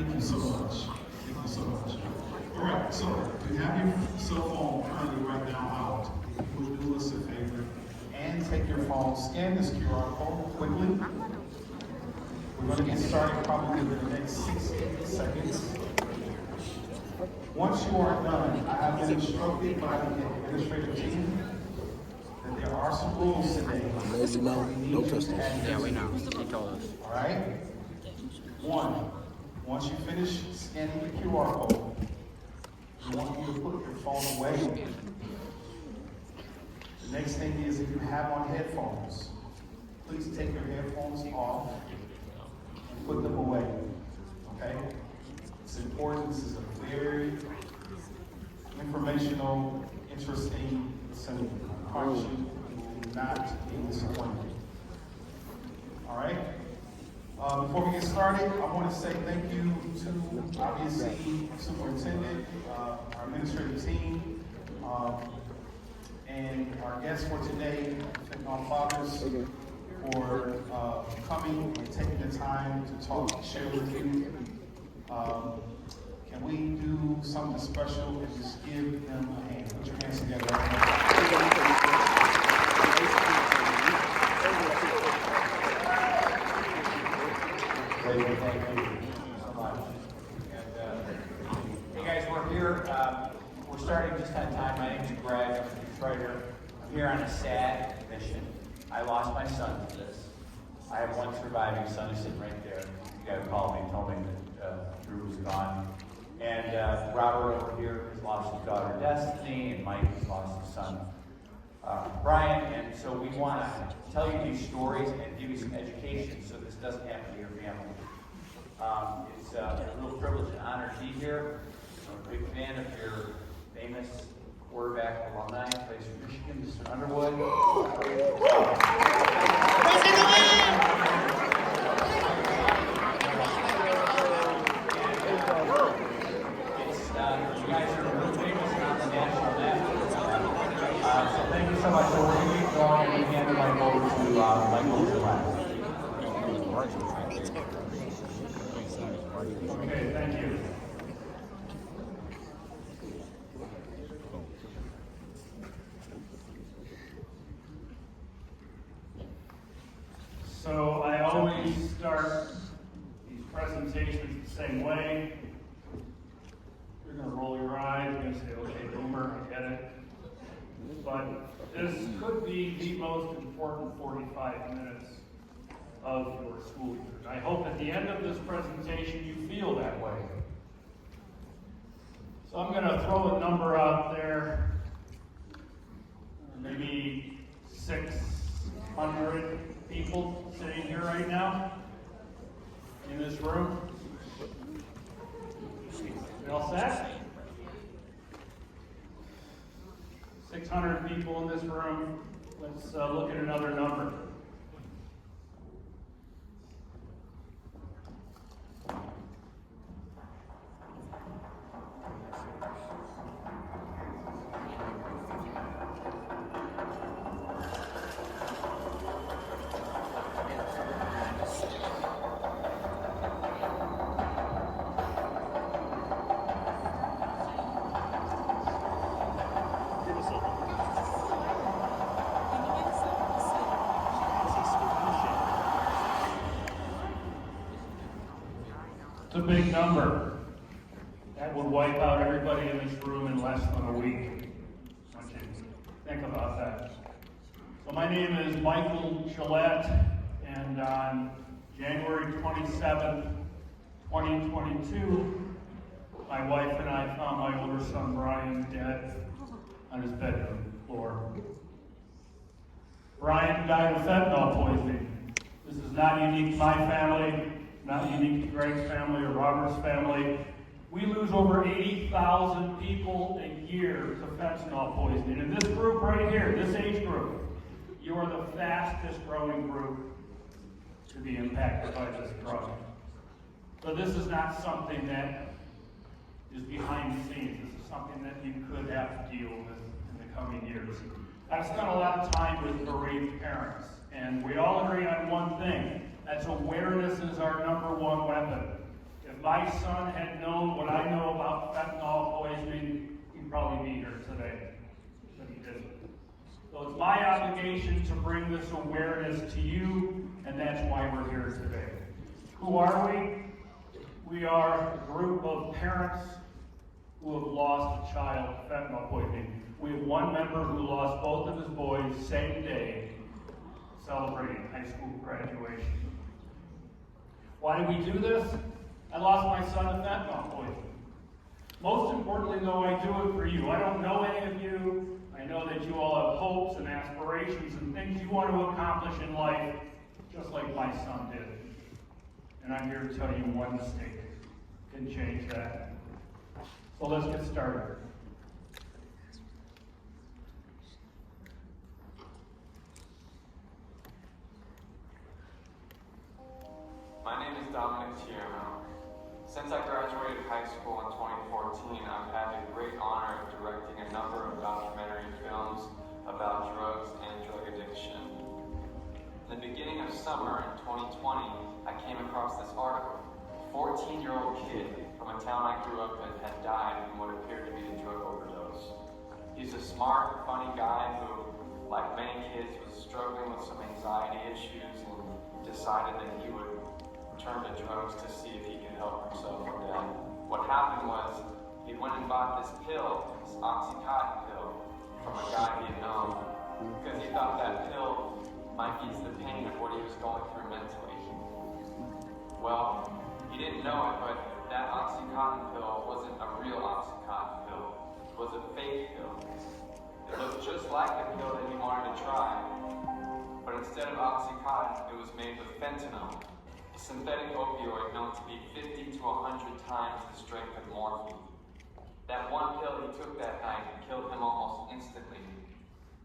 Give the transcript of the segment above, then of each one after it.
Thank you so much. Thank you so much. All right, so if you have your cell phone currently right now out, would you do us a favor and take your phone, scan this QR code quickly. We're going to get started probably within the next 60 seconds. Once you are done, I have been instructed by the administrative team that there are some rules today. Lazy no, no pistol. Yeah, we know. He told us. All right? One, once you finish scanning the QR code, I want you to put your phone away. The next thing is if you have on headphones, please take your headphones off and put them away. Okay? It's important. This is a very informational, interesting assembly. I promise you, you will not be disappointed. All right? Before we get started, I want to say thank you to, obviously, Superintendent, our administrative team, and our guests for today, Fentanyl Fathers, for coming and taking the time to talk and share with you. Can we do something special and just give them a hand? Put your hands together right now. Thank you so much. And hey guys, we're here. We're starting just on time. My name is Greg. I'm a Detroiter. I'm here on a sad mission. I lost my son to this. I have one surviving son who's sitting right there. The guy who called me and told me that Drew was gone. And Robert over here has lost his daughter Destiny, and Mike has lost his son Brian. And so we want to tell you these stories and give you some education so this doesn't happen to your family. It's a real privilege and honor to be here. I'm a big fan of your famous quarterback alumni, plays for Michigan, Mr. Underwood. You guys are really famous on the national level. So thank you so much. So we're going to keep going and we hand the mic over to Michael Gillette. Okay, thank you. So I always start these presentations the same way. You're going to roll your eyes, you're going to say, okay, boomer, I get it. But this could be the most important 45 minutes of your school year. I hope at the end of this presentation you feel that way. So I'm going to throw a number out there, maybe 600 people sitting here right now in this room. You all set? 600 people in this room. Let's look at another number. It's a big number. That would wipe out everybody in this room in less than a week. I want you to think about that. So my name is Michael Gillette, and on January 27th, 2022, my wife and I found my older son Brian dead on his bedroom floor. Brian died of fentanyl poisoning. This is not unique to my family. Not unique to Greg's family or Robert's family. We lose over 80,000 people a year to fentanyl poisoning. And this group right here, this age group, you are the fastest growing group to be impacted by this drug. So this is not something that is behind the scenes. This is something that you could have to deal with in the coming years. I've spent a lot of time with bereaved parents, and we all agree on one thing. That's awareness is our number one weapon. If my son had known what I know about fentanyl poisoning, he'd probably be here today, but he didn't. So it's my obligation to bring this awareness to you, and that's why we're here today. Who are we? We are a group of parents who have lost a child to fentanyl poisoning. We have one member who lost both of his boys same day, celebrating high school graduation. Why do we do this? I lost my son to fentanyl poisoning. Most importantly, though, I do it for you. I don't know any of you. I know that you all have hopes and aspirations and things you want to accomplish in life, just like my son did. And I'm here to tell you one mistake can change that. So let's get started. My name is Dominic Tierno. Since I graduated high school in 2014, I've had the great honor of directing a number of documentary films about drugs and drug addiction. In the beginning of summer in 2020, I came across this article. A 14-year-old kid from a town I grew up in had died from what appeared to be a drug overdose. He's a smart, funny guy who, like many kids, was struggling with some anxiety issues and decided that he would turn to drugs to see if he could help himself or dad. What happened was he went and bought this pill, this Oxycontin pill, from a guy he had known, because he thought that pill might ease the pain of what he was going through mentally. Well, he didn't know it, but that Oxycontin pill wasn't a real Oxycontin pill. It was a fake pill. It looked just like the pill that he wanted to try, but instead of Oxycontin, it was made with fentanyl, a synthetic opioid known to be 50 to 100 times the strength of morphine. That one pill he took that night killed him almost instantly,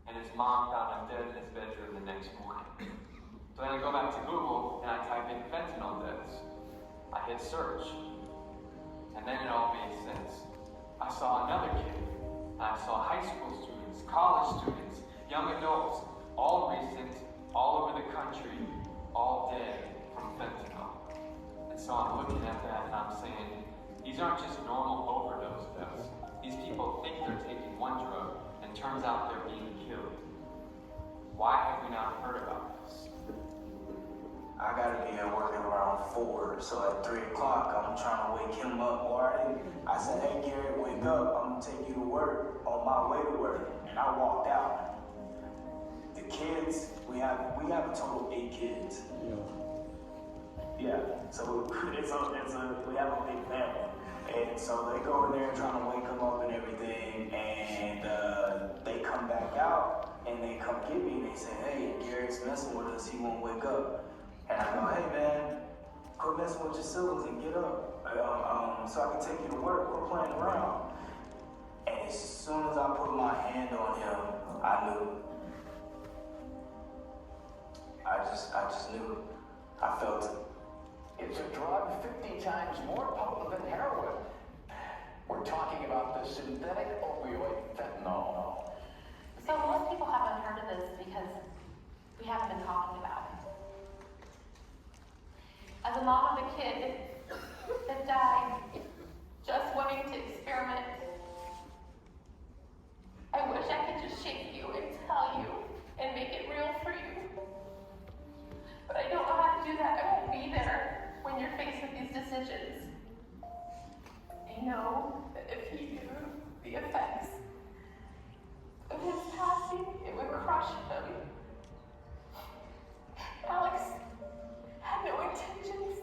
and his mom found him dead in his bedroom the next morning. So then I go back to Google and I type in fentanyl deaths. I hit search, and then it all made sense. I saw another kid, and I saw high school students, college students, young adults, all recent, all over the country, all dead from fentanyl. And so I'm looking at that and I'm saying, these aren't just normal overdose deaths. These people think they're taking one drug, and turns out they're being killed. Why have we not heard about this? I gotta be at work at around 4, so at 3 o'clock, I'm trying to wake him up already. I said, hey Garrett, wake up, I'm gonna take you to work, on my way to work. And I walked out. The kids, we have a total of 8 kids. Yeah, so we have a big family. And so they go in there trying to wake him up and everything, and they come back out, and they come get me, and they say, hey, Garrett's messing with us, he won't wake up. And I go, hey man, quit messing with your siblings and get up, so I can take you to work, quit playing around. And as soon as I put my hand on him, I knew. I just knew. I felt it. It's a drug 50 times more potent than heroin. We're talking about the synthetic opioid fentanyl. So most people haven't heard of this because we haven't been talking about it. As a mom of a kid that died just wanting to experiment, I wish I could just shake you and tell you and make it real for you. But I don't know how to do that. I won't be there when you're faced with these decisions. I know that if he knew the effects of his passing, it would crush him. Alex had no intentions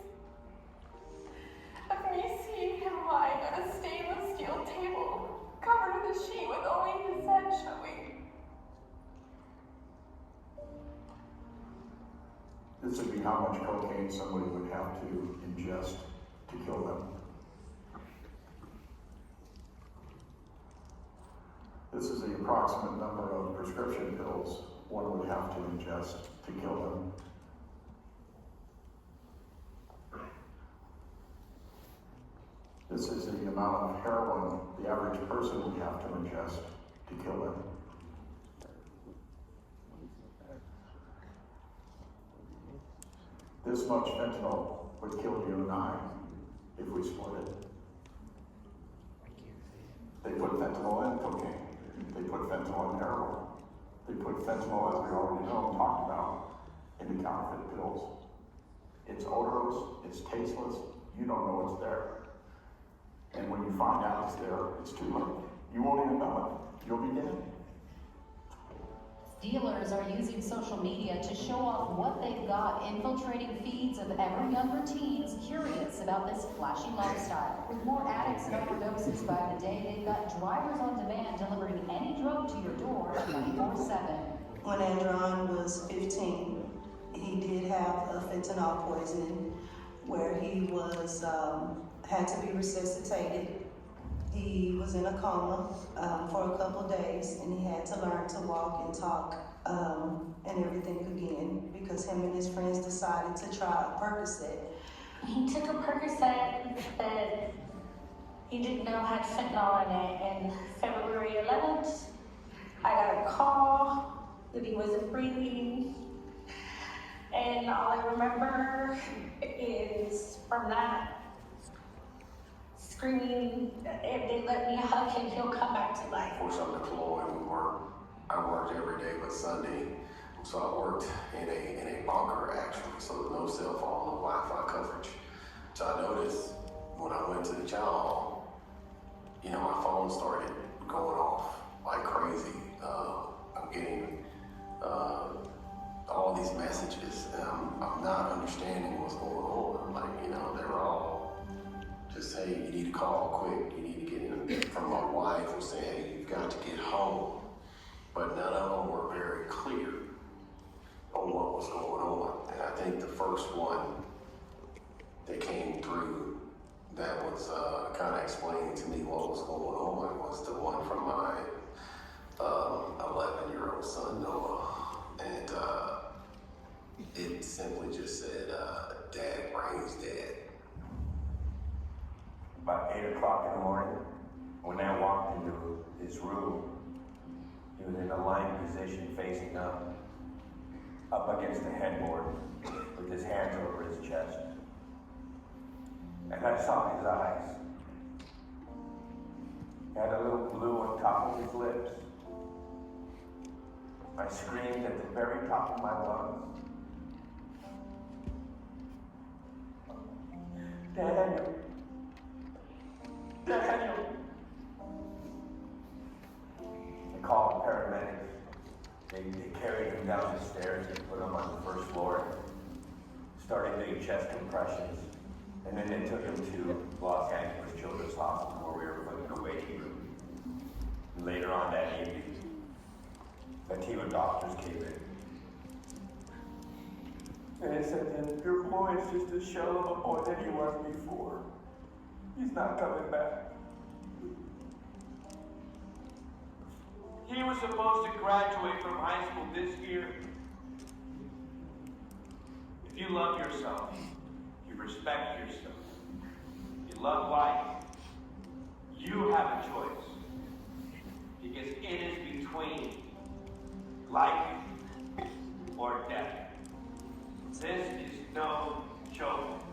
of me seeing him lying on a stainless steel table covered with a sheet with only his head showing. This would be how much cocaine somebody would have to ingest to kill them. This is the approximate number of prescription pills one would have to ingest to kill them. This is the amount of heroin the average person would have to ingest to kill them. This much fentanyl would kill you and I if we split it. They put fentanyl in cocaine. They put fentanyl in heroin. They put fentanyl, as we already know, talked about, into counterfeit pills. It's odorless, it's tasteless, you don't know it's there. And when you find out it's there, it's too late. You won't even know it. You'll be dead. Dealers are using social media to show off what they've got, infiltrating feeds of ever younger teens curious about this flashy lifestyle. With more addicts and overdoses by the day, they've got drivers on demand delivering any drug to your door 24/7. When Andron was 15, he did have a fentanyl poisoning where he was had to be resuscitated. He was in a coma for a couple of days, and he had to learn to walk and talk and everything again because him and his friends decided to try a Percocet. He took a Percocet that he didn't know had fentanyl in it, and February 11th, I got a call that he wasn't breathing, and all I remember is from that screaming, if they let me hug him, he'll come back to life. For something deployed, I worked every day but Sunday. So I worked in a bunker actually, so there's no cell phone, no Wi-Fi coverage. So I noticed when I went to the child hall, my phone started going off like crazy. I'm getting all these messages, and I'm not understanding what's going on. Like, they were all just saying, you need to call quick, you need to get in. From my wife was saying, hey, you've got to get home. But none of them were very clear on what was going on. And I think the first one that came through that was kind of explaining to me what was going on was the one from my 11-year-old son, Noah. And it simply just said, Dad, Brain's dead. About 8 o'clock in the morning, when I walked into his room, he was in a lying position facing up against the headboard with his hands over his chest. And I saw his eyes. He had a little blue on top of his lips. I screamed at the very top of my lungs. Daniel! Daniel! They called the paramedics. They carried him down the stairs and put him on the first floor. Started doing chest compressions. And then they took him to Los Angeles Children's Hospital where we were put in a waiting room. And later on that evening, a team of doctors came in. And they said that your boy is just a shell of a boy that he was before. He's not coming back. He was supposed to graduate from high school this year. If you love yourself, you respect yourself, you love life, you have a choice. Because it is between life or death. This is no joke.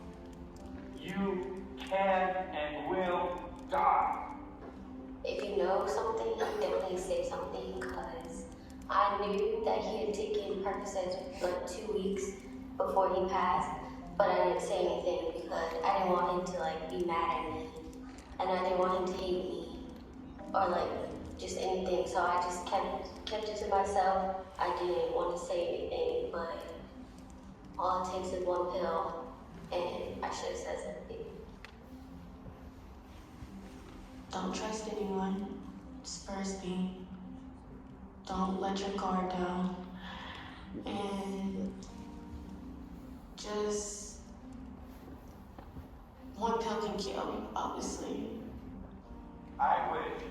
You can and will die. If you know something, definitely say something, because I knew that he had taken Percocets for like 2 weeks before he passed, but I didn't say anything because I didn't want him to be mad at me, and I didn't want him to hate me or just anything. So I just kept it to myself. I didn't want to say anything, but all it takes is one pill, and I should have said something. Don't trust anyone. It's first thing. Don't let your guard down. And just one pill can kill, obviously. I wish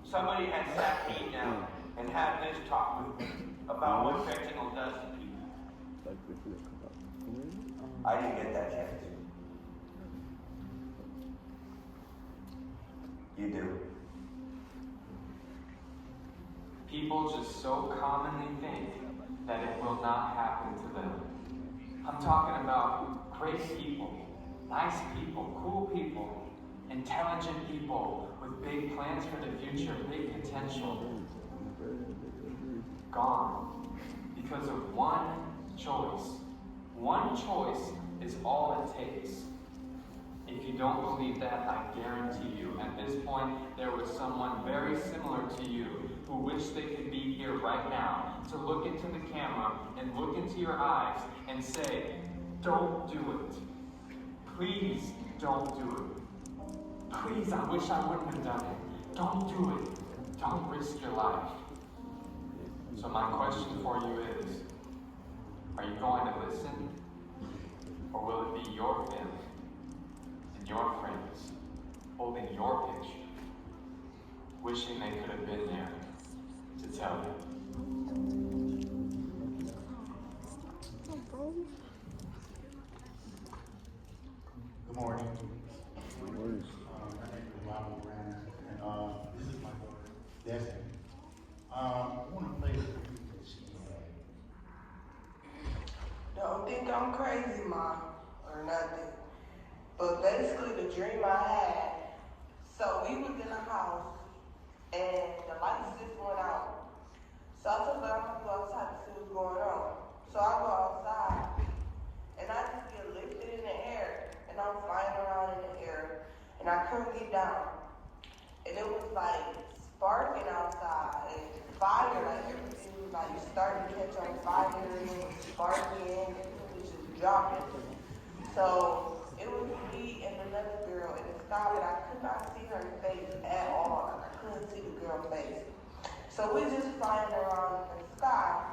somebody had sat me down and had this talk with me about what fentanyl does to people. I didn't get that chance. You do. People just so commonly think that it will not happen to them. I'm talking about great people Nice people, cool people, intelligent people with big plans for the future, big potential. Gone because of one choice. One choice is all it takes. If you don't believe that, I guarantee you, at this point, there was someone very similar to you who wished they could be here right now to look into the camera and look into your eyes and say, don't do it. Please don't do it. Please, I wish I wouldn't have done it. Don't do it. Don't risk your life. So my question for you is, are you going to listen? Or will it be your family and your friends holding your picture, wishing they could have been there to tell you? Good morning. My name is Robert Brandon, and this is my daughter, Destiny. I want to play the music that she had. Don't think I'm crazy, Mom, or nothing. But basically, the dream I had, so we was in a house, and the lights just went out. So I told her I'm gonna go outside to see what's going on. So I go outside, and I just get lifted in the air, and I'm flying around in the air, and I couldn't get down. And it was like sparking outside, and fire, like everything was like starting to catch on fire, and it was sparking, and it was just dropping. So it was me and another girl in the sky, but I could not see her face at all. Like, I couldn't see the girl's face. So we just flying around in the sky,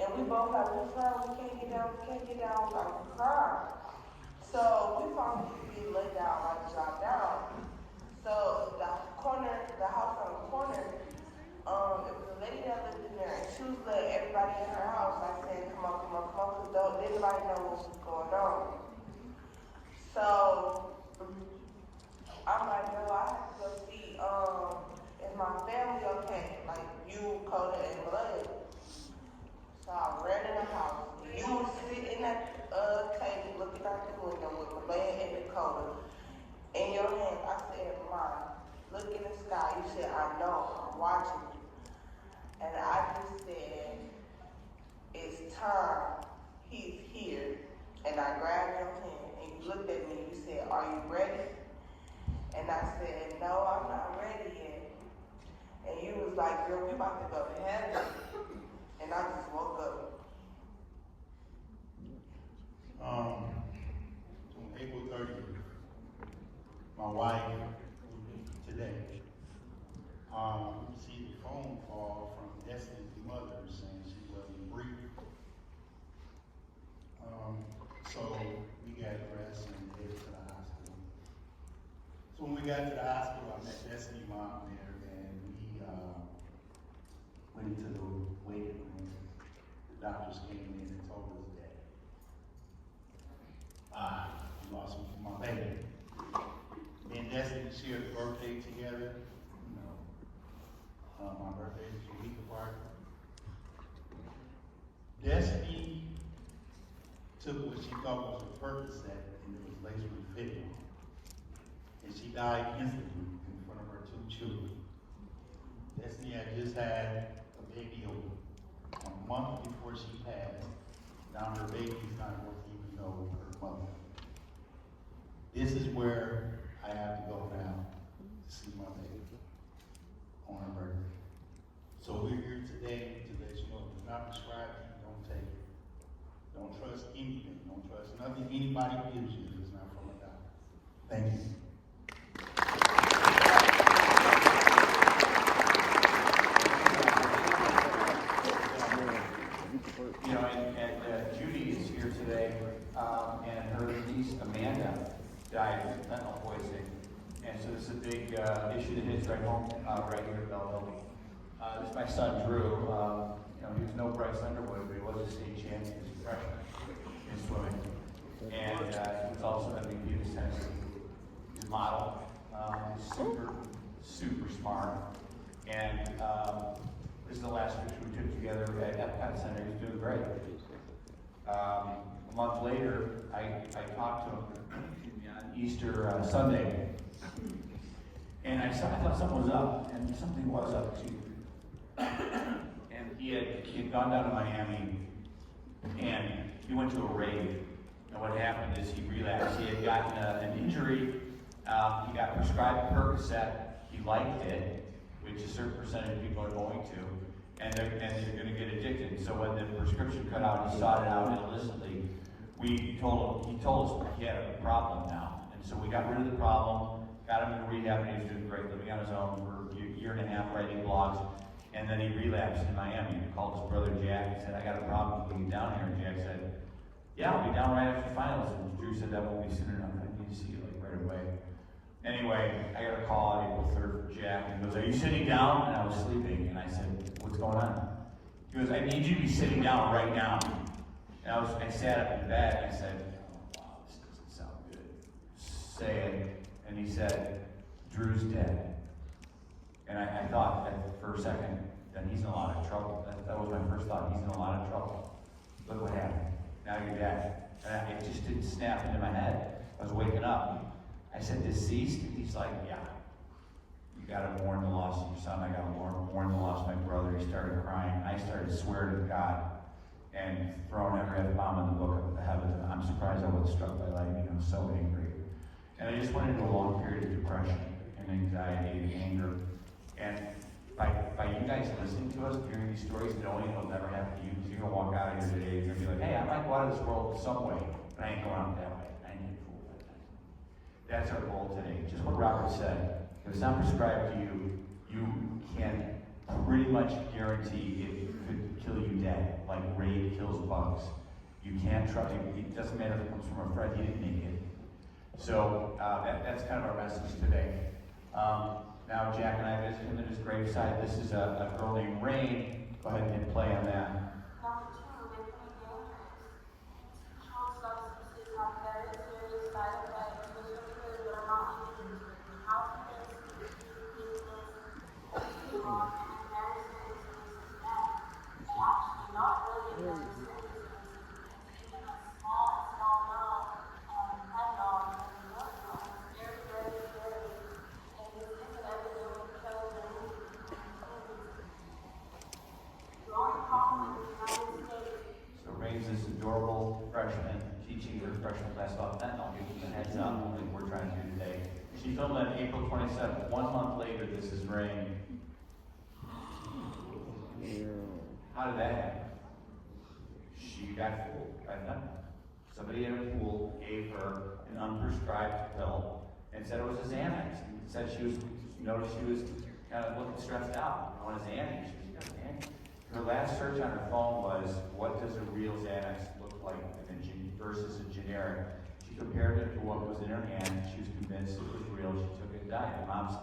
and we both like, we can't get down, like we cried. So we finally get let down, like drop down. So the house on the corner, it was a lady that lived in there, and she was letting everybody in her house, like saying, come on, because nobody know what was going on. So I'm like, no, I have to go see, is my family okay? Like you, Coda, and Blood. So I ran in the house. You was sitting at the table looking out the window with Blood and Dakota in your hand. I said, Mom, look in the sky. You said, I know, I'm watching you. And I just said, it's time. He's here. And I grabbed your hand and you looked at me and you said, are you ready? And I said, no, I'm not ready yet. And you was like, girl, we about to go to heaven. And I just woke up. On April 30th, my wife, today, received a phone call from Destiny's mother saying she wasn't breathing. So we got dressed and headed to the hospital. So when we got to the hospital, I met Destiny's mom there, and we went into the waiting room. The doctors came in and told us that we lost my baby. Me and Destiny shared a birthday together. My birthday is a week apart. Destiny took what she thought was a Percocet and it was laced with fentanyl. And she died instantly in front of her 2 children. Destiny had just had a baby a month before she passed. Now her baby's not worth even know her mother. This is where I have to go now to see my baby on her birthday. So we're here today to let you know if it's not prescribed, don't take it. Don't trust anything. Don't trust nothing anybody gives you if it's not from a doctor. Thank you. You know, and Judy is here today, and her niece Amanda died of fentanyl poisoning. And so this is a big issue that hits right home, right here at Belleville. This is my son Drew. You know, he was no Bryce Underwood, but he was a state champion as a freshman in swimming. And he was also MVP of Tennessee. He's a model. He's super smart. And this is the last picture we took together at Epcot Center. He's doing great. A month later, I talked to him on Easter Sunday. And I thought something was up, and something was up too. And he had gone down to Miami, and he went to a rave. And what happened is he relapsed. He had gotten an injury. He got prescribed Percocet. He liked it, which a certain percentage of people are going to, and they're going to get addicted. So when the prescription cut out, he sought it out illicitly. He told us he had a problem now, and so we got rid of the problem. Got him into rehab, and he was doing great, living on his own for a year and a half, writing blogs. And then he relapsed in Miami. He called his brother Jack and said, I got a problem getting down here. And Jack said, yeah, I'll be down right after finals. And Drew said, that won't be soon enough. I need to see you like right away. Anyway, I got a call on April 3rd from Jack. And he goes, are you sitting down? And I was sleeping. And I said, what's going on? He goes, I need you to be sitting down right now. And I sat up in bed and I said, oh, wow, this doesn't sound good. Say it. And he said, Drew's dead. And I thought that for a second, then he's in a lot of trouble. That was my first thought. He's in a lot of trouble. Look what happened. Now you're dead. And it just didn't snap into my head. I was waking up. I said, deceased? He's like, yeah. You got to mourn the loss of your son. I got to mourn the loss of my brother. He started crying. I started swearing to God and throwing every F-bomb in the book of the heavens. I'm surprised I wasn't struck by lightning. I was so angry. And I just went into a long period of depression and anxiety and anger. And by you guys listening to us, hearing these stories, knowing it'll never happen to you, because you're going to walk out of here today and you're going to be like, hey, I might go out of this world some way, but I ain't going out that way. I ain't getting fooled by that. That's our goal today. Just what Robert said. If it's not prescribed to you, you can pretty much guarantee it could kill you dead, like raid kills bugs. You can't trust it. It doesn't matter if it comes from a friend, he didn't make it. So that's kind of our message today. Now Jack and I visited him at his graveside. This is a girl named Rain. Go ahead and play on that. Number 2, they can be dangerous. Controlled substances have very serious side effects, particularly that are not legal. Alcohol, weakness, alcohol, and in very serious cases, death. Actually, not really in very serious cases. Even a small amount of fentanyl can be lethal. It's very, very scary. And this isn't everything we chose to do. Growing up in the United States. So Rain's this adorable freshman teaching her freshman class about fentanyl, giving them a heads up like we're trying to do today. She filmed on April 27th. 1 month later, this is Rain. How did that happen? She got fooled by fentanyl. Somebody in a pool gave her an unprescribed pill and said it was a Xanax. And said she was, noticed she was kind of looking stressed out. I want a Xanax. She was, yeah, Xanax. Her last search on her phone was, what does a real Xanax look like versus a generic? She compared it to what was in her hand. She was convinced it was real. She took it and died. My mom's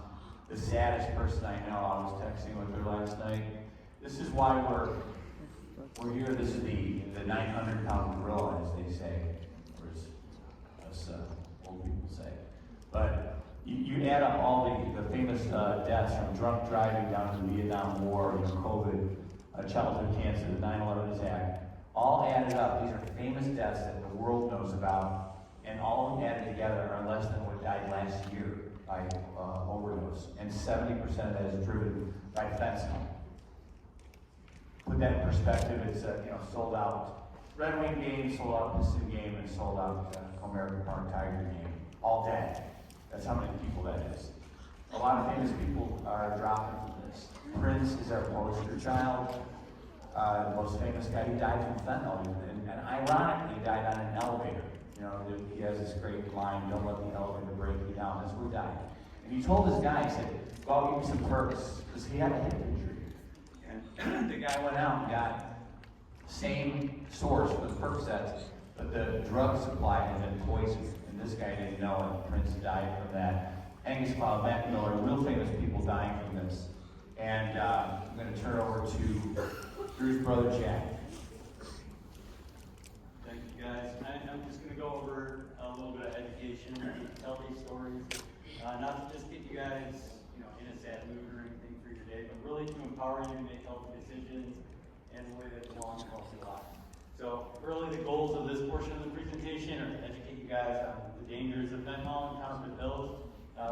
the saddest person I know. I was texting with her last night. This is why we're here. This is the 900-pound gorilla, as they say, or as old people say. But you add up all the famous deaths, from drunk driving down to the Vietnam War, COVID, childhood cancer, the 9/11 attack, all added up. These are famous deaths that the world knows about, and all of them added together are less than what died last year by overdose, and 70% of that is driven by fentanyl. Put that in perspective, it's sold out Red Wing game, sold out Piston game, and sold out Comerica Park Tiger game. All dead. That's how many people that is. A lot of famous people are dropping from this. Prince is our poster child. The most famous guy, he died from fentanyl, and ironically, he died on an elevator. He has this great line, don't let the elevator break you down. That's where he died. And he told this guy, he said, go out and give me some perks, because he had a hip injury. And the guy went out and got the same source for the Percocets, but the drug supply had been poisoned. And this guy didn't know it. Prince died from that. Angus Cloud, Matt Miller, real famous people dying from this. And I'm going to turn it over to Drew's brother, Jack. Thank you, guys. I'm just going to go over a little bit of education and tell these stories. Not to just get you guys, in a sad mood or anything for your day, but really to empower you to make healthy decisions in a way that belongs to a healthy life. So really the goals of this portion of the presentation are to educate you guys on the dangers of fentanyl and counterfeit pills,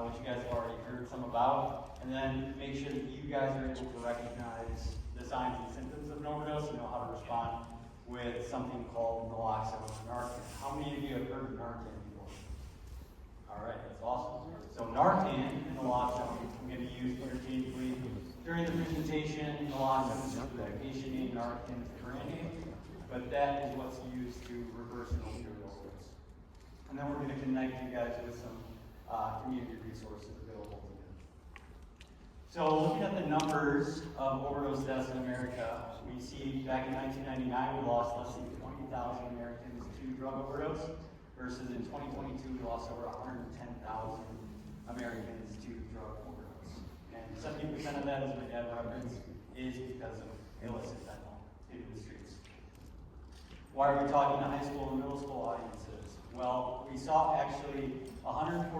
which you guys have already heard some about, and then make sure that you guys are able to recognize the signs and symptoms of an overdose and know how to respond with something called naloxone or Narcan. How many of you have heard of Narcan before? All right, that's awesome. So Narcan and naloxone I'm going to use interchangeably during the presentation. Naloxone is the medication name, Narcan is the brand name, but that is what's used to reverse an opioid overdose. And then we're going to connect you guys with some community resources available to you. So looking at the numbers of overdose deaths in America, we see back in 1999 we lost less than 20,000 Americans to drug overdose, versus in 2022 we lost over 110,000 Americans to drug overdose. And 70% of that, as my dad referenced, is because of illicit fentanyl in the streets. Why are we talking to high school and middle school audiences? Well, we saw actually 114%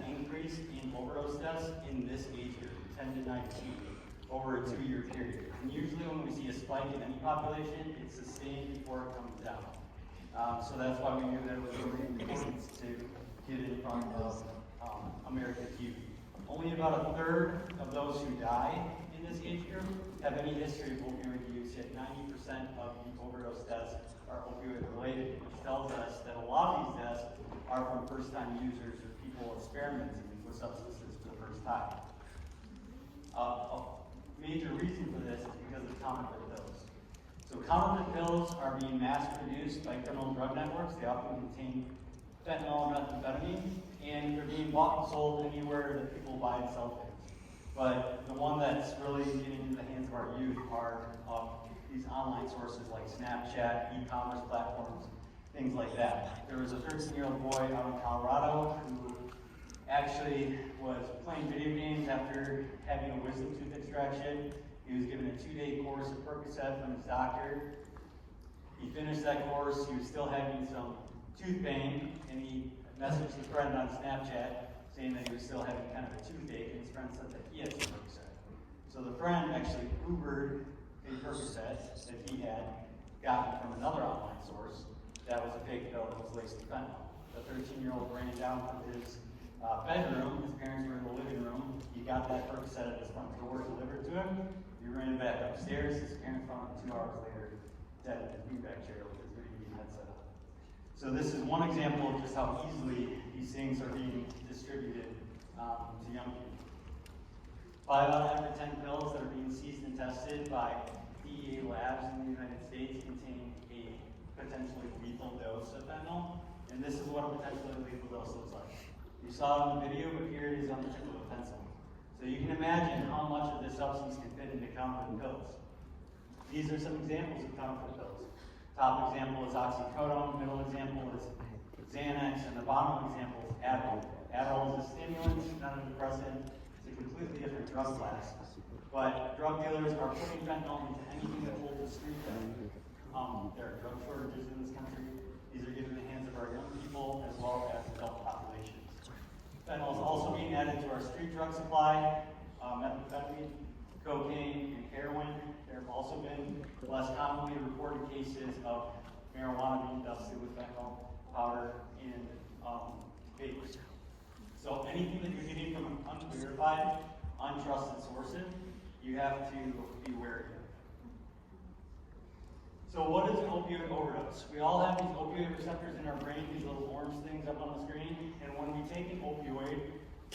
increase in overdose deaths in this age group, 10 to 19, over a 2-year period. And usually when we see a spike in any population, it's sustained before it comes down. So that's why we knew that it was really important to get in front of America's youth. Only about a third of those who die in this age group have any history of opioid use, yet 90% of the overdose deaths are opioid related, which tells us that a lot of these deaths are from first-time users or people experimenting with substances for the first time. A major reason for this is because of counterfeit pills. So counterfeit pills are being mass-produced by criminal drug networks. They often contain fentanyl and methamphetamine, and they're being bought and sold anywhere that people buy and sell things. But the one that's really getting into the hands of our youth are these online sources like Snapchat, e-commerce platforms, things like that. There was a 13-year-old boy out in Colorado who actually was playing video games after having a wisdom tooth extraction. He was given a 2-day course of Percocet from his doctor. He finished that course, he was still having some tooth pain, and he messaged a friend on Snapchat saying that he was still having kind of a toothache, and his friend said that he had some Percocet. So the friend actually Ubered a Percocet that he had gotten from another online source that was a fake pill that was laced with fentanyl. The 13-year-old ran down from his bedroom, his parents were in the living room, he got that Percocet at his front door delivered to him, he ran back upstairs, his parents found him 2 hours later, dead in his beanbag chair with his video game headset on. So this is one example of just how easily these things are being distributed to young people. 5 out of every 10 pills that are being seized and tested by DEA labs in the United States contain a potentially lethal dose of fentanyl, and this is what a potentially lethal dose looks like. You saw it in the video, but here it is on the tip of a pencil. So you can imagine how much of this substance can fit into counterfeit pills. These are some examples of counterfeit pills. Top example is oxycodone, middle example is Xanax, and the bottom example is Adderall. Adderall is a stimulant, not a depressant. It's a completely different drug class. But drug dealers are putting fentanyl into anything that holds a street value. There are drug shortages in this country. These are getting in the hands of our young people as well as adult populations. Fentanyl is also being added to our street drug supply. Methamphetamine, cocaine, and heroin. There have also been less commonly reported cases of marijuana being dusted with fentanyl powder and vapors. So anything that you're getting from unverified, untrusted sources, you have to be wary of. So what is an opioid overdose? We all have these opioid receptors in our brain, these little orange things up on the screen, and when we take an opioid,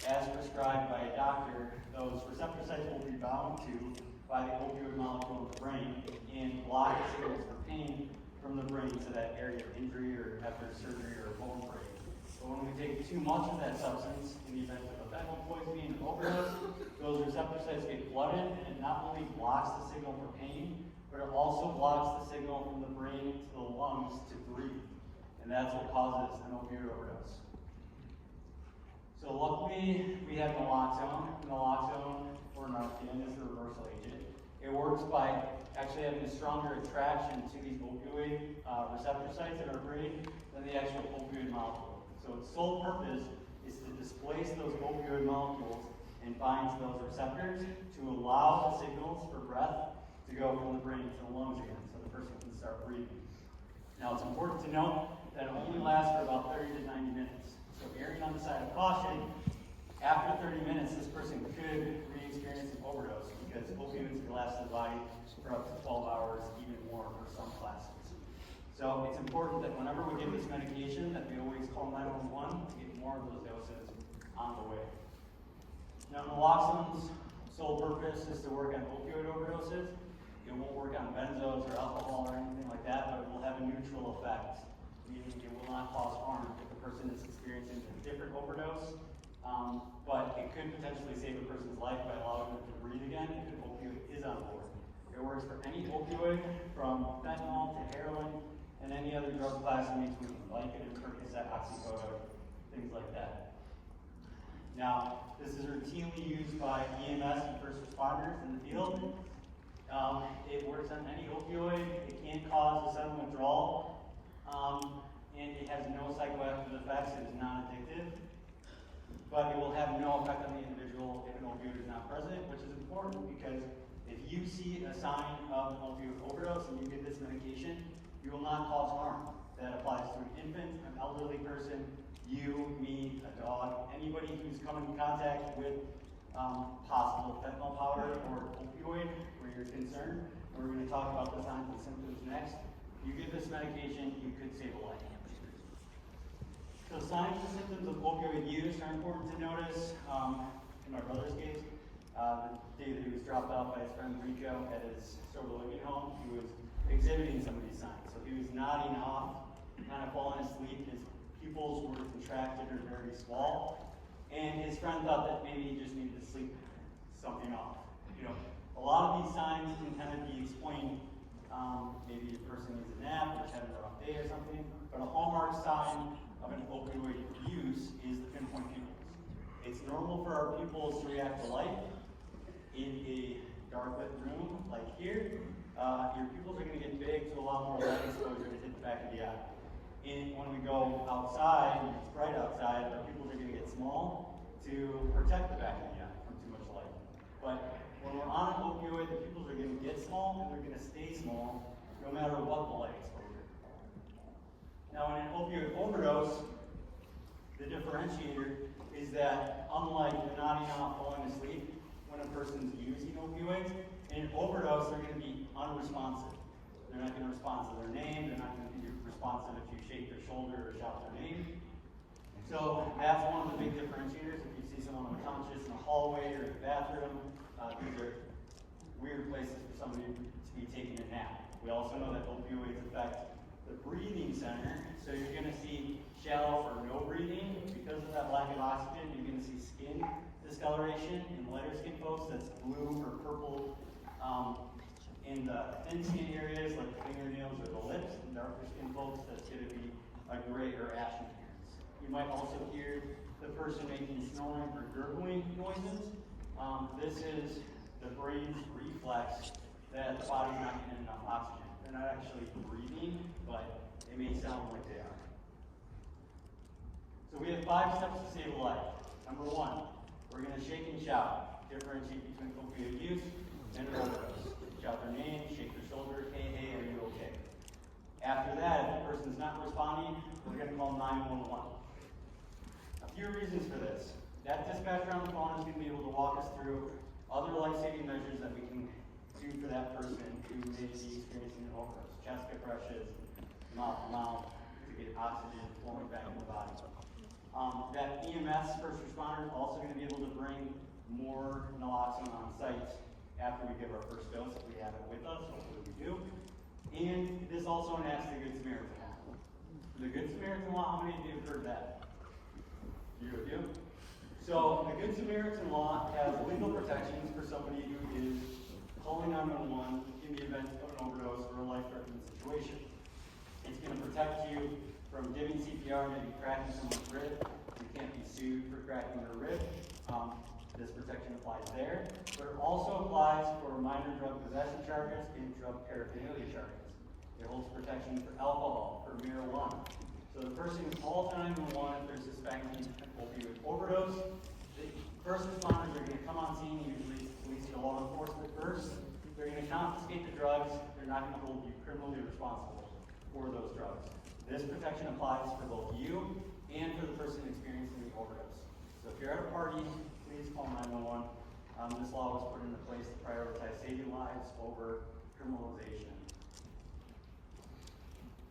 as prescribed by a doctor, those receptor sites will be bound to by the opioid molecule in the brain and block the signals for pain from the brain to that area of injury or after surgery or bone break. But when we take too much of that substance, in the event of a fentanyl poisoning or overdose, those receptor sites get flooded, and it not only blocks the signal for pain, but it also blocks the signal from the brain to the lungs to breathe. And that's what causes an opioid overdose. So luckily, we have naloxone. Naloxone, or Narcan, is the reversal agent. It works by actually having a stronger attraction to these opioid receptor sites in our brain than the actual opioid molecule. So its sole purpose is to displace those opioid molecules and bind to those receptors to allow the signals for breath to go from the brain to the lungs again, so the person can start breathing. Now it's important to note that it only lasts for about 30 to 90 minutes. So erring on the side of caution, after 30 minutes, this person could re-experience an overdose because opioids can last in the body for up to 12 hours, even more for some classes. So it's important that whenever we give this medication, that we always call 911 to get more of those doses on the way. Now, naloxone's sole purpose is to work on opioid overdoses. It won't work on benzos or alcohol or anything like that, but it will have a neutral effect, meaning it will not cause harm if the person is experiencing a different overdose, but it could potentially save a person's life by allowing them to breathe again if an opioid is on board. It works for any opioid, from fentanyl to heroin, and any other drug class in between, Vicodin, Percocet, oxycodone, things like that. Now, this is routinely used by EMS and first responders in the field. It works on any opioid. It can cause a sudden withdrawal, and it has no psychoactive effects. It is non-addictive, but it will have no effect on the individual if an opioid is not present, which is important because if you see a sign of an opioid overdose and you get this medication, you will not cause harm. That applies to an infant, an elderly person, you, me, a dog, anybody who's come in contact with possible fentanyl powder or opioid where you're concerned. We're going to talk about the signs and symptoms next. You give this medication, you could save a life. So signs and symptoms of opioid use are important to notice. In my brother's case, the day that he was dropped off by his friend Rico at his sober living home, he was exhibiting some of these signs. So he was nodding off, kind of falling asleep. His pupils were contracted or very small. And his friend thought that maybe he just needed to sleep something off. You know, a lot of these signs can kind of be explained. Maybe a person needs a nap or is having a rough day or something. But a hallmark sign of an opioid use is the pinpoint pupils. It's normal for our pupils to react to light in a dark lit room like here. Your pupils are going to get big to allow more light exposure to hit the back of the eye. And when we go outside, and it's bright outside, our pupils are going to get small to protect the back of the eye from too much light. But when we're on an opioid, the pupils are going to get small and they're going to stay small no matter what the light exposure. Now, in an opioid overdose, the differentiator is that unlike the nodding off, falling asleep, when a person's using opioids, in an overdose, they're going to be unresponsive. They're not going to respond to their name. They're not going to be responsive if you shake their shoulder or shout their name. So that's one of the big differentiators. If you see someone unconscious in a hallway or in a bathroom, these are weird places for somebody to be taking a nap. We also know that opioids affect the breathing center. So you're going to see shallow or no breathing. Because of that lack of oxygen, you're going to see skin discoloration. In lighter skin folks, that's blue or purple. In the thin skin areas like the fingernails or the lips, and darker skin folks, that's going to be a gray or ashen appearance. You might also hear the person making snoring or gurgling noises. This is the brain's reflex that the body's not getting enough oxygen. They're not actually breathing, but they may sound like they are. So we have 5 steps to save a life. Number 1, we're going to shake and shout, differentiate between opioid use and an overdose. Shout their name, shake their shoulder, hey, are you okay? After that, if the person's not responding, we're going to call 911. A few reasons for this. That dispatcher on the phone is going to be able to walk us through other life-saving measures that we can do for that person who may be experiencing an overdose. Chest compressions, mouth-to-mouth, to get oxygen flowing back in the body. That EMS first responder is also going to be able to bring more naloxone on site after we give our first dose, if we have it with us, hopefully we do. And this also enacts the Good Samaritan Law. The Good Samaritan Law, how many of you have heard that? You do? So the Good Samaritan Law has legal protections for somebody who is calling 911 in the event of an overdose or a life-threatening situation. It's going to protect you from giving CPR, maybe cracking someone's rib. You can't be sued for cracking their rib. This protection applies there, but it also applies for minor drug possession charges and drug paraphernalia charges. It holds protection for alcohol, for marijuana. So the person who calls 911 if they're suspecting an opioid overdose, the first responders are going to come on scene, usually police or law enforcement first. They're going to confiscate the drugs. They're not going to hold you criminally responsible for those drugs. This protection applies for both you and for the person experiencing the overdose. So if you're at a party, please call 911. This law was put into place to prioritize saving lives over criminalization.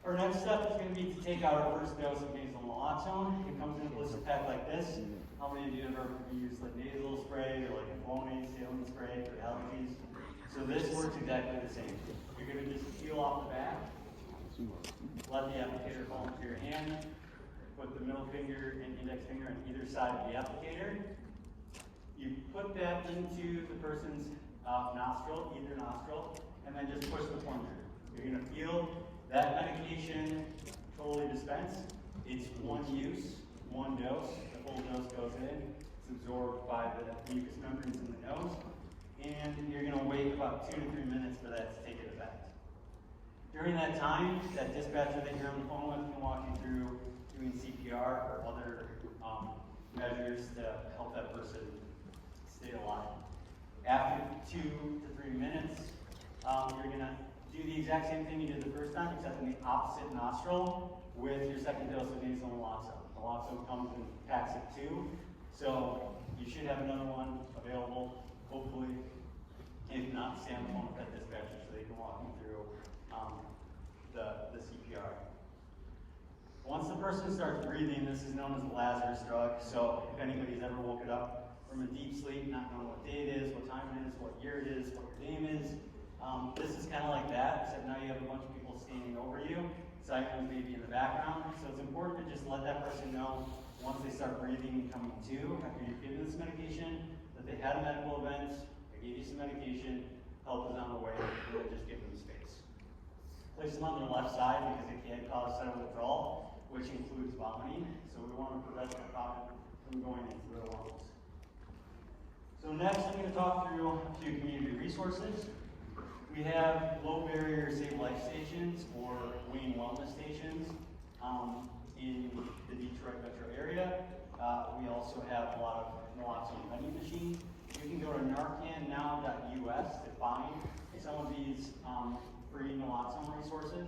Our next step is going to be to take out our first dose of nasal naloxone. It comes in a blister pack like this. How many of you have ever used like nasal spray or like a Flonase saline spray for allergies? So this works exactly the same. You're going to just peel off the back, let the applicator fall into your hand, put the middle finger and index finger on either side of the applicator. You put that into the person's nostril, either nostril, and then just push the plunger. You're going to feel that medication totally dispensed. It's one use, one dose. The full dose goes in. It's absorbed by the mucous membranes in the nose. And you're going to wait about 2 to 3 minutes for that to take effect. During that time, that dispatcher that you're on the phone with can walk you through doing CPR or other measures to help that person stay alive. After 2 to 3 minutes, you're going to do the exact same thing you did the first time, except in the opposite nostril with your second dose of nasal naloxone. Naloxone comes in packs of 2, so you should have another one available, hopefully. If not, stay on the phone with that dispatcher so they can walk you through the CPR. Once the person starts breathing, this is known as the Lazarus drug. So if anybody's ever woken up from a deep sleep, not knowing what day it is, what time it is, what year it is, what your name is, this is kind of like that, except now you have a bunch of people standing over you. Sirens may be in the background, so it's important to just let that person know once they start breathing and coming to, after you've given this medication, that they had a medical event, they gave you some medication, help is on the way, and then just give them space. Place them on their left side because it can cause sudden withdrawal, which includes vomiting, so we want to prevent that vomit from going into their lungs. So next, I'm going to talk through a few community resources. We have low barrier Save Life stations or Wayne Wellness stations in the Detroit metro area. We also have a lot of naloxone vending machines. You can go to narcannow.us to find some of these free naloxone resources.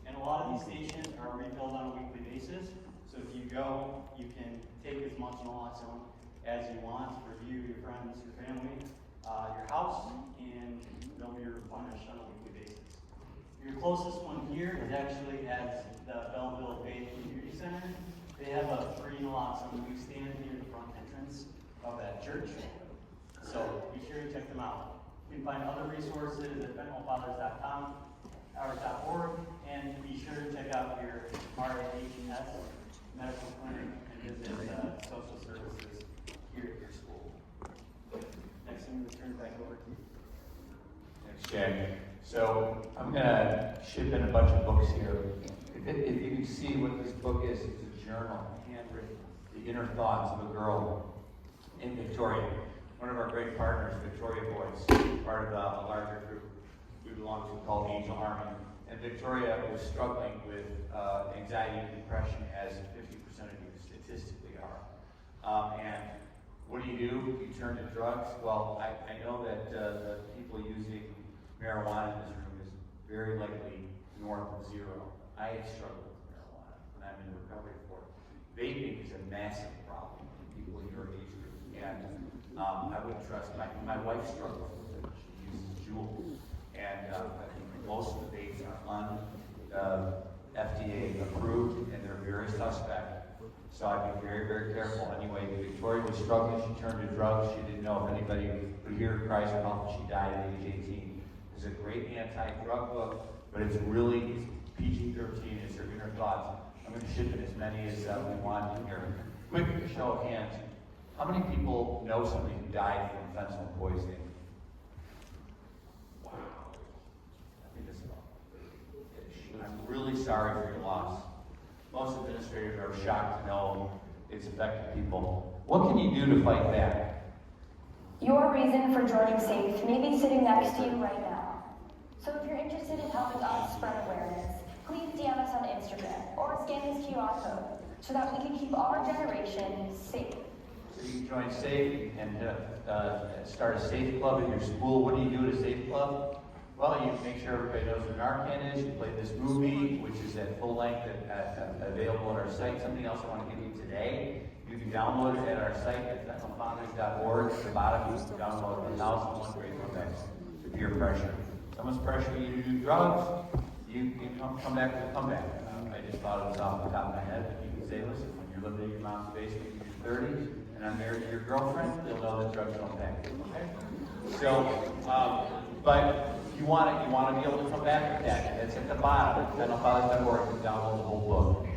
And a lot of these stations are refilled on a weekly basis. So if you go, you can take as much naloxone as you want for you, your friends, your family, your house, and they'll be replenished on a weekly basis. Your closest one here is actually at the Belleville High Community Center. They have a free naloxone newsstand near the front entrance of that church. So be sure to check them out. You can find other resources at fentanylfathers.com or.org, and be sure to check out your RAHS medical clinic and visit social services here at your school. Next, I'm going to turn it back over to you. Thanks, Jack. So I'm going to ship in a bunch of books here. If you can see what this book is, it's a journal, handwritten, The Inner Thoughts of a Girl in Victoria. One of our great partners, Victoria Boys, part of a larger group we belong to called Angel Army. And Victoria was struggling with anxiety and depression, as 50% of you statistically are. And what do? You turn to drugs? Well, I know that the people using marijuana in this room is very likely north of 0. I have struggled with marijuana when I'm in recovery for it. Vaping is a massive problem in people in your age group. And I wouldn't trust, my wife struggles with it. She uses Juul. And most of the vapes are FDA approved, and they're very suspect. So I'd be very, very careful. Anyway, Victoria was struggling. She turned to drugs. She didn't know if anybody would hear her cries for help. She died at age 18. It's a great anti-drug book, but it's really PG-13. It's her inner thoughts. I'm going to ship in as many as we want here. Quick show of hands. How many people know somebody who died from fentanyl poisoning? Wow. I think it's about. I'm really sorry for your loss. Most administrators are shocked to know it's affected people. What can you do to fight back? Your reason for joining SAFE may be sitting next to you right now. So if you're interested in helping us spread awareness, please DM us on Instagram or scan this QR code so that we can keep our generation safe. So you can join SAFE and start a SAFE club in your school. What do you do at a SAFE club? Well, you make sure everybody knows what Narcan is. You play this movie, which is at full length available on our site. Something else I want to give you today. You can download it at our site at fentanylfounders.org. At the bottom, you can download 1,001 great comebacks to peer pressure. Someone's pressuring you to do drugs, you come back with a comeback. I just thought of this off the top of my head. You can say, listen, when you're living in your mom's basement in your 30s, and I'm married to your girlfriend, you'll know that drugs don't back you. Okay? So, but you want to be able to come back with that. That's at the bottom. fentanylfounders.org. You can download the whole book.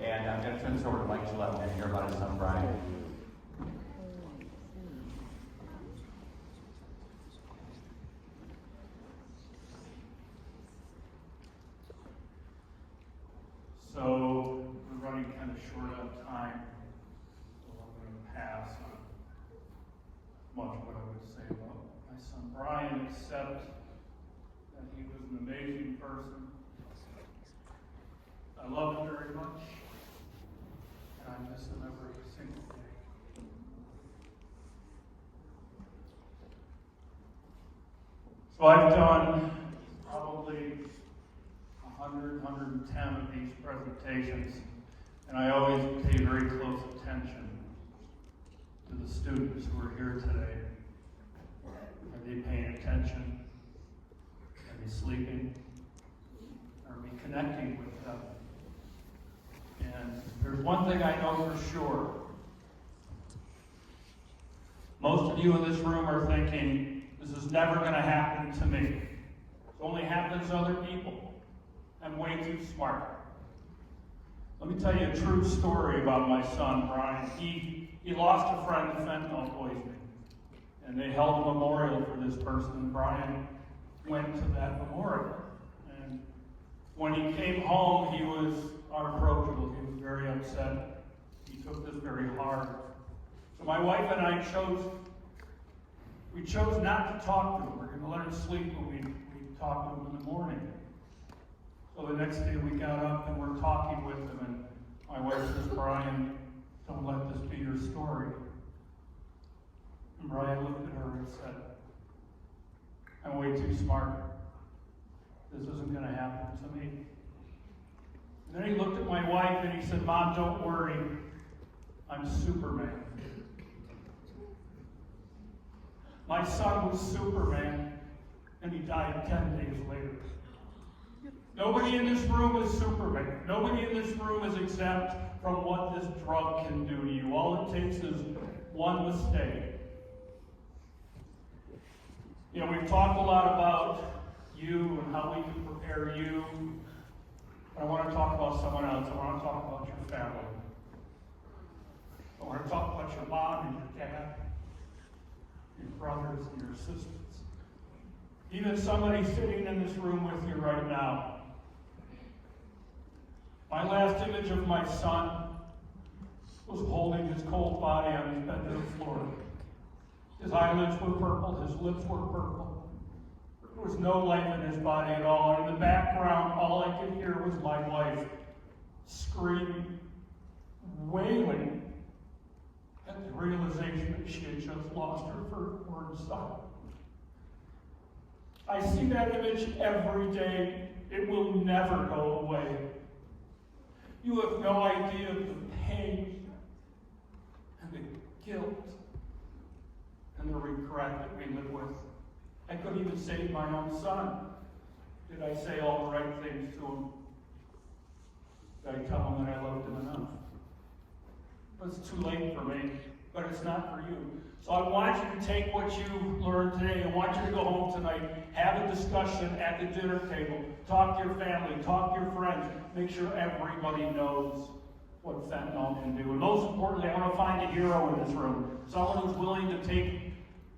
And I'm going to turn this over to Mike Gillette and hear about his son Brian. So we're running kind of short on time, so I'm going to pass on much what I would say about my son Brian, except that he was an amazing person. I love him very much, and I miss him every single day. So I've done probably 100, 110 of these presentations, and I always pay very close attention to the students who are here today. Are they paying attention? Are they sleeping? Are we connecting with them? And there's one thing I know for sure. Most of you in this room are thinking, this is never going to happen to me. It only happens to other people. I'm way too smart. Let me tell you a true story about my son, Brian. He lost a friend to fentanyl poisoning, and they held a memorial for this person. Brian went to that memorial, and when he came home, he was unapproachable. He was very upset. He took this very hard. So my wife and I chose not to talk to him. We're going to let him sleep, but we talk to him in the morning. So the next day we got up and we're talking with him, and my wife says, Brian, don't let this be your story. And Brian looked at her and said, I'm way too smart. This isn't going to happen to me. And then he looked at my wife and he said, Mom, don't worry. I'm Superman. My son was Superman, and he died 10 days later. Nobody in this room is Superman. Nobody in this room is exempt from what this drug can do to you. All it takes is one mistake. You know, we've talked a lot about you and how we can prepare you. But I want to talk about someone else. I want to talk about your family. I want to talk about your mom and your dad, your brothers and your sisters. Even somebody sitting in this room with you right now. My last image of my son was holding his cold body on his bedroom floor. His eyelids were purple, his lips were purple. There was no life in his body at all. And in the background, all I could hear was my wife screaming, wailing at the realization that she had just lost her firstborn son. I see that image every day. It will never go away. You have no idea of the pain and the guilt and the regret that we live with. I couldn't even save my own son. Did I say all the right things to him? Did I tell him that I loved him enough? But it's too late for me, but it's not for you. So I want you to take what you learned today. I want you to go home tonight, have a discussion at the dinner table, talk to your family, talk to your friends, make sure everybody knows what fentanyl can do. And most importantly, I want to find a hero in this room, someone who's willing to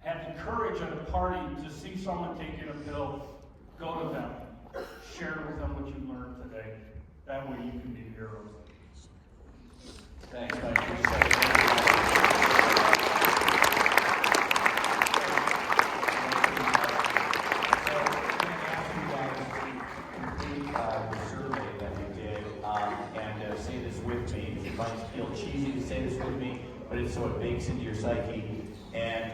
have the courage at a party to see someone taking a pill. Go to them, share with them what you learned today. That way you can be heroes. Thanks, Mike. Say this with me. It might feel cheesy to say this with me, but it's so it bakes into your psyche. And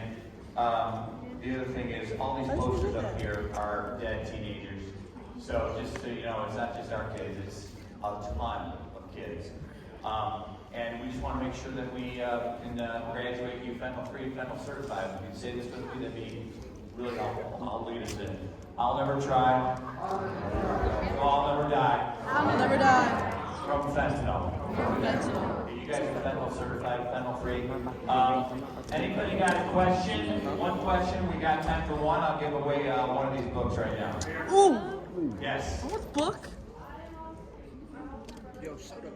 the other thing is, all these posters up here are dead teenagers. So just so you know, it's not just our kids, it's a ton of kids. And we just want to make sure that we can graduate you fentanyl-free, fentanyl certified. If you can say this with me, that'd be really helpful. I'll lead us in. I'll never try. I'll never die. I'll never die. From fentanyl. You guys are fentanyl certified, fentanyl free. Anybody got a question? One question. We got time for one. I'll give away one of these books right now. Ooh. Yes. What book? Yo, shut up.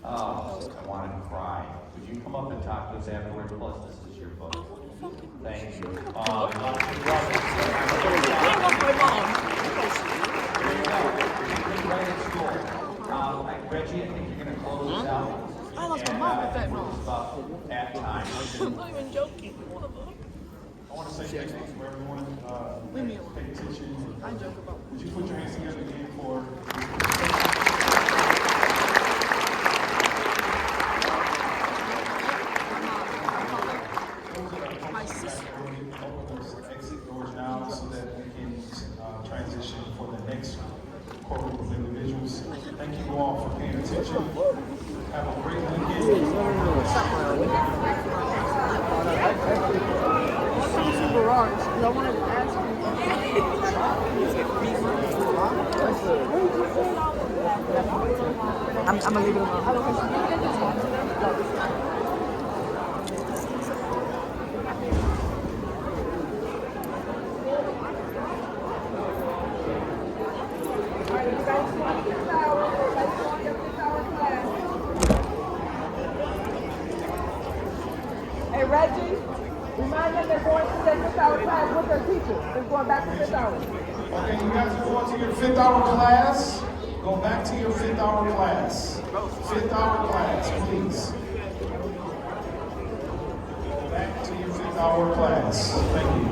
Oh, I want to cry. Would you come up and talk to us afterwards? Plus, this is your book. Thank you. I lost my mom. Right at school. Reggie, I think you're going to close this out. I lost my mom with that mom. At time. I'm not even joking. I want to say thank you for everyone. Leave me alone. Pay attention. I joke about it. Would you put your hands together again for My sister. open those exit doors now so that we can transition for the next corporate of individuals. Thank you all for paying attention. Have a great weekend. Garage. I wanted to ask you. I'm gonna leave it alone. Hey, Reggie, remind them they're going to their 5th hour class with their teacher. They're going back to 5th hour. Okay, you guys are going to your 5th hour class. Go back to your 5th hour class. 5th hour class, please. Go back to your 5th hour class. Thank you.